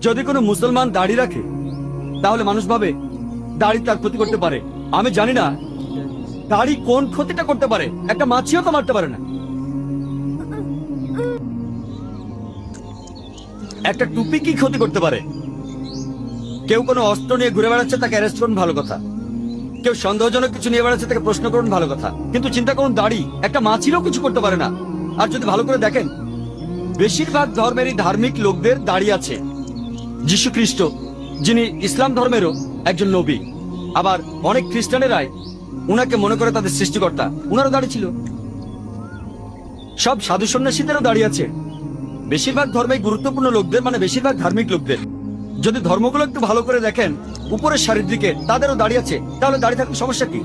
যদি কোনো মুসলমান দাড়ি রাখে তাহলে মানুষ ভাবে দাড়ি তার ক্ষতি করতে পারে। আমি জানি না দাড়ি কোন ক্ষতিটা করতে পারে, একটা মাছিও তো মারতে পারে না। একটা টুপি কি ক্ষতি করতে পারে? কেউ কোনো অস্ত্র নিয়ে ঘুরে বেড়াচ্ছে, তাকে অ্যারেস্ট করুন, ভালো কথা। কেউ সন্দেহজনক কিছু নিয়ে বেড়াচ্ছে, তাকে প্রশ্ন করুন, ভালো কথা। কিন্তু চিন্তা করুন, দাড়ি একটা মাছিরও কিছু করতে পারে না। আর যদি ভালো করে দেখেন, বেশিরভাগ ধর্মেরই ধার্মিক লোকদের দাড়ি আছে। যীশু খ্রিস্ট, যিনি ইসলাম ধর্মেরও একজন নবী, আবার অনেক খ্রিস্টানেরাই উনাকে মনে করে তাদের সৃষ্টিকর্তা, উনারও দাড়ি ছিল। সব সাধু সন্ন্যাসীদেরও দাড়ি আছে। বেশিরভাগ ধর্মে গুরুত্বপূর্ণ লোকদের, মানে বেশিরভাগ ধার্মিক লোকদের, যদি ধর্মগুলো একটু ভালো করে দেখেন, উপরের সারির দিকে তাদেরও দাড়ি আছে। তাহলে দাড়ি থাকলে সমস্যা কি?